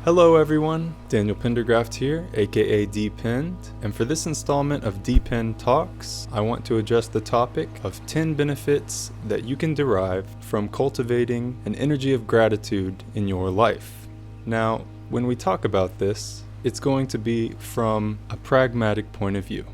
Hello everyone, Daniel Pendergraft here, a.k.a. DPend, and for this installment of DPend Talks, I want to address the topic of 10 benefits that you can derive from cultivating an energy of gratitude in your life. Now, when we talk about this, it's going to be from a pragmatic point of view.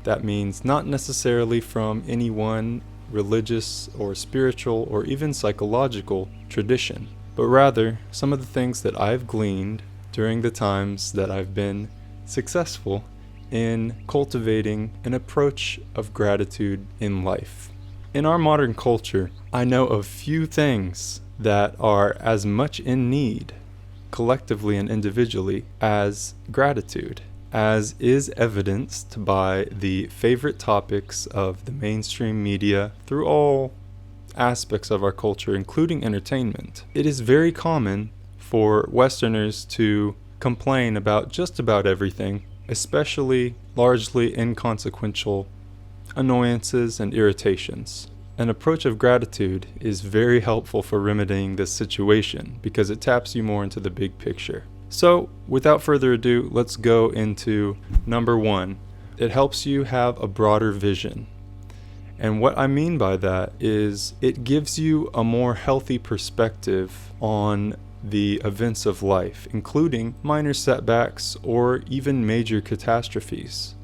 That means not necessarily from any one religious or spiritual or even psychological tradition, but rather some of the things that I've gleaned during the times that I've been successful in cultivating an approach of gratitude in life. In our modern culture, I know of few things that are as much in need, collectively and individually, as gratitude, as is evidenced by the favorite topics of the mainstream media through all aspects of our culture, including entertainment. It is very common for Westerners to complain about just about everything, especially largely inconsequential annoyances and irritations. An approach of gratitude is very helpful for remedying this situation because it taps you more into the big picture. So, without further ado, let's go into number 1. It helps you have a broader vision. And what I mean by that is it gives you a more healthy perspective on the events of life, including minor setbacks or even major catastrophes,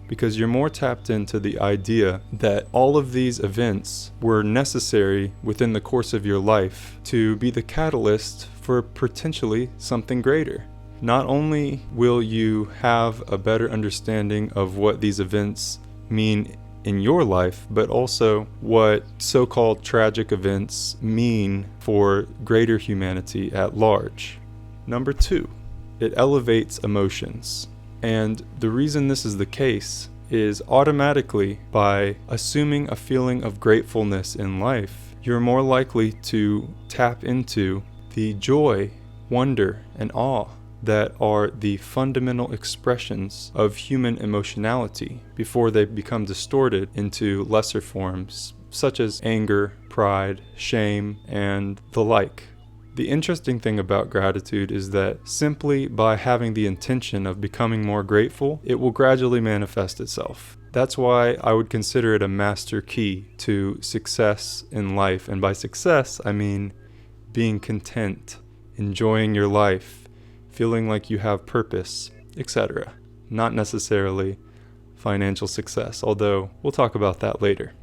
because you're more tapped into the idea that all of these events were necessary within the course of your life to be the catalyst for potentially something greater. Not only will you have a better understanding of what these events mean in your life, but also what so-called tragic events mean for greater humanity at large. Number 2, it elevates emotions. And the reason this is the case is automatically by assuming a feeling of gratefulness in life, you're more likely to tap into the joy, wonder, and awe that are the fundamental expressions of human emotionality before they become distorted into lesser forms such as anger, pride, shame, and the like. The interesting thing about gratitude is that simply by having the intention of becoming more grateful, it will gradually manifest itself. That's why I would consider it a master key to success in life. And by success, I mean being content, enjoying your life, feeling like you have purpose, etc. Not necessarily financial success, although we'll talk about that later.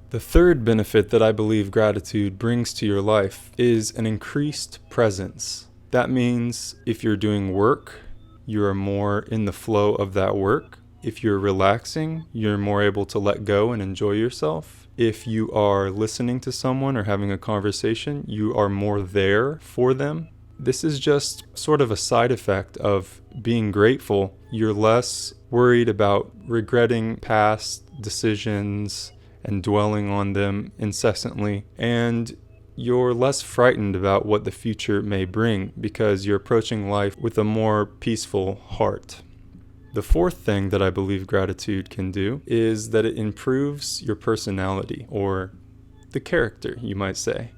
The third benefit that I believe gratitude brings to your life is an increased presence. That means if you're doing work, you are more in the flow of that work. If you're relaxing, you're more able to let go and enjoy yourself. If you are listening to someone or having a conversation, you are more there for them. This is just sort of a side effect of being grateful. You're less worried about regretting past decisions and dwelling on them incessantly, and you're less frightened about what the future may bring because you're approaching life with a more peaceful heart. The fourth thing that I believe gratitude can do is that it improves your personality, or the character, you might say,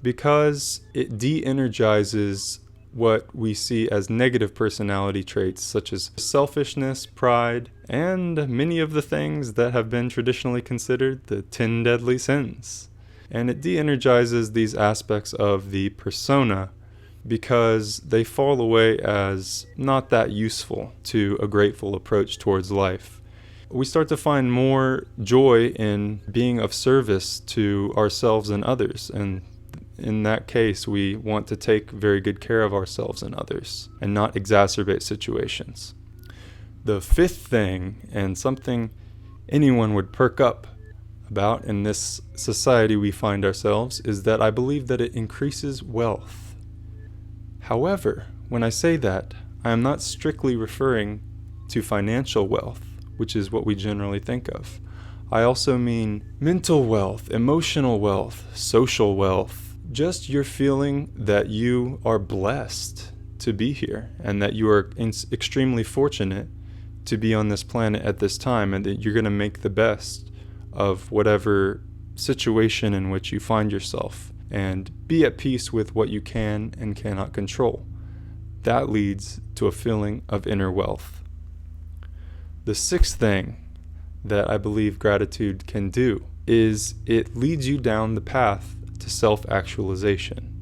because it de-energizes what we see as negative personality traits such as selfishness, pride, and many of the things that have been traditionally considered the 10 deadly sins. And it de-energizes these aspects of the persona because they fall away as not that useful to a grateful approach towards life. We start to find more joy in being of service to ourselves and others, and in that case, we want to take very good care of ourselves and others and not exacerbate situations. The fifth thing, and something anyone would perk up about in this society we find ourselves, is that I believe that it increases wealth. However, when I say that, I am not strictly referring to financial wealth, which is what we generally think of. I also mean mental wealth, emotional wealth, social wealth. Just your feeling that you are blessed to be here and that you are extremely fortunate to be on this planet at this time, and that you're going to make the best of whatever situation in which you find yourself and be at peace with what you can and cannot control. that leads to a feeling of inner wealth. The sixth thing that I believe gratitude can do is it leads you down the path to self-actualization.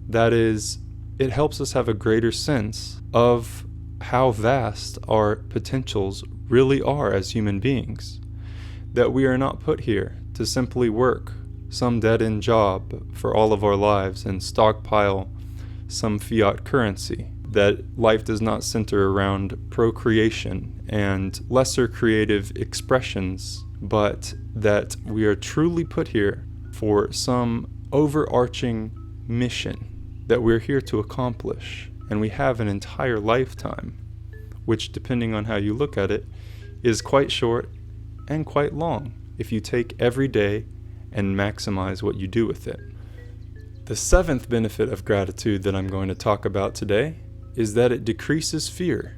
That is, it helps us have a greater sense of how vast our potentials really are as human beings. That we are not put here to simply work some dead-end job for all of our lives and stockpile some fiat currency. That life does not center around procreation and lesser creative expressions, but that we are truly put here for some overarching mission that we're here to accomplish. And we have an entire lifetime, which, depending on how you look at it, is quite short and quite long if you take every day and maximize what you do with it. The seventh benefit of gratitude that I'm going to talk about today is that it decreases fear.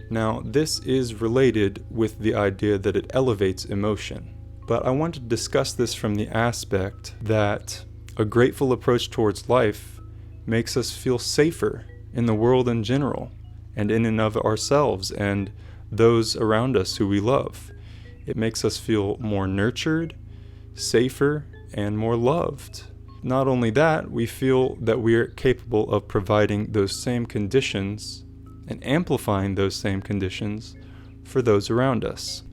Now, this is related with the idea that it elevates emotion, but I want to discuss this from the aspect that a grateful approach towards life makes us feel safer in the world in general, and in and of ourselves and those around us who we love. It makes us feel more nurtured, safer, and more loved. Not only that, we feel that we are capable of providing those same conditions and amplifying those same conditions for those around us.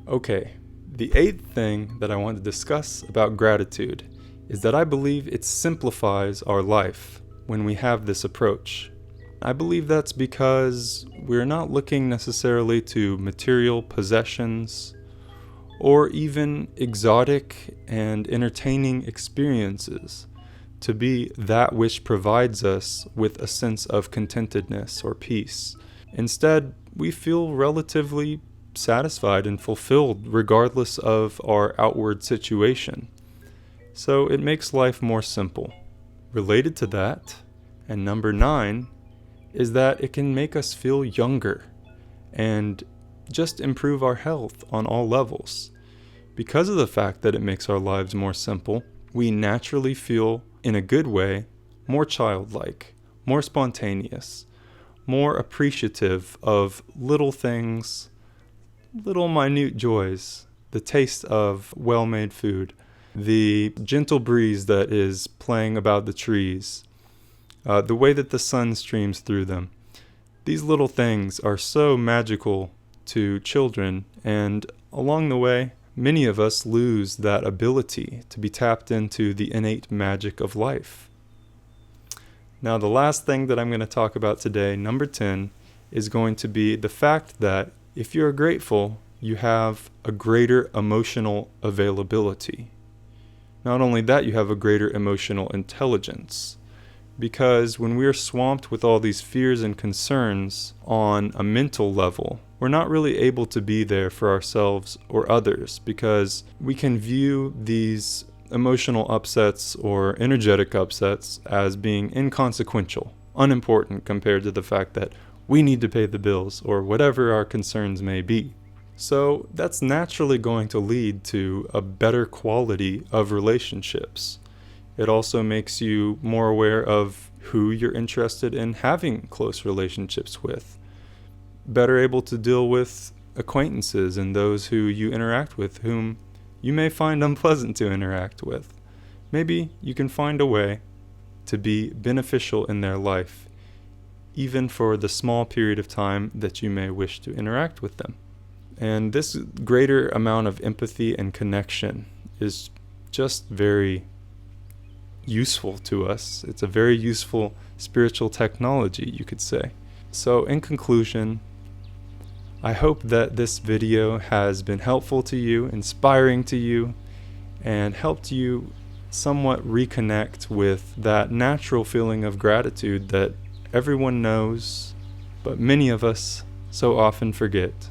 Okay, the eighth thing that I want to discuss about gratitude is that I believe it simplifies our life when we have this approach. I believe that's because we're not looking necessarily to material possessions or even exotic and entertaining experiences to be that which provides us with a sense of contentedness or peace. Instead, we feel relatively satisfied and fulfilled regardless of our outward situation. So it makes life more simple. Related to that, and number 9, is that it can make us feel younger and just improve our health on all levels. Because of the fact that it makes our lives more simple, we naturally feel, in a good way, more childlike, more spontaneous, more appreciative of little things, little minute joys, the taste of well-made food, the gentle breeze that is playing about the trees, the way that the sun streams through them. These little things are so magical to children, and along the way, many of us lose that ability to be tapped into the innate magic of life. Now, the last thing that I'm going to talk about today, number 10, is going to be the fact that if you're grateful, you have a greater emotional availability. Not only that, you have a greater emotional intelligence. Because when we're swamped with all these fears and concerns on a mental level, we're not really able to be there for ourselves or others, because we can view these emotional upsets or energetic upsets as being inconsequential, unimportant compared to the fact that we need to pay the bills or whatever our concerns may be. So that's naturally going to lead to a better quality of relationships. It also makes you more aware of who you're interested in having close relationships with. Better able to deal with acquaintances and those who you interact with, whom you may find unpleasant to interact with. Maybe you can find a way to be beneficial in their life, even for the small period of time that you may wish to interact with them. And this greater amount of empathy and connection is just very useful to us. It's a very useful spiritual technology, you could say. So in conclusion, I hope that this video has been helpful to you, inspiring to you, and helped you somewhat reconnect with that natural feeling of gratitude that everyone knows, but many of us so often forget.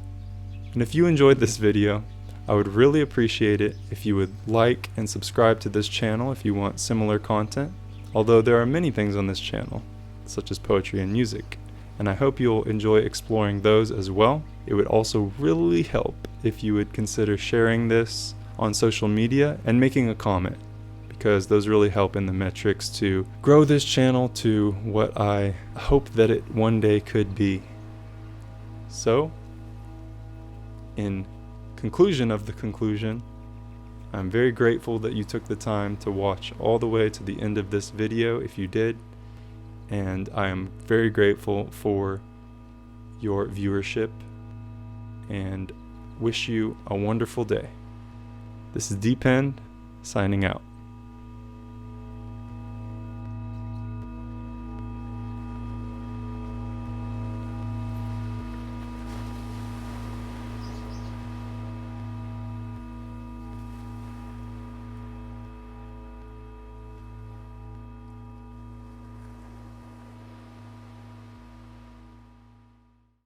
And if you enjoyed this video, I would really appreciate it if you would like and subscribe to this channel if you want similar content, although there are many things on this channel, such as poetry and music, and I hope you'll enjoy exploring those as well. It would also really help if you would consider sharing this on social media and making a comment, because those really help in the metrics to grow this channel to what I hope that it one day could be. So, in conclusion of the conclusion, I'm very grateful that you took the time to watch all the way to the end of this video if you did, and I am very grateful for your viewership and wish you a wonderful day. This is DPend signing out.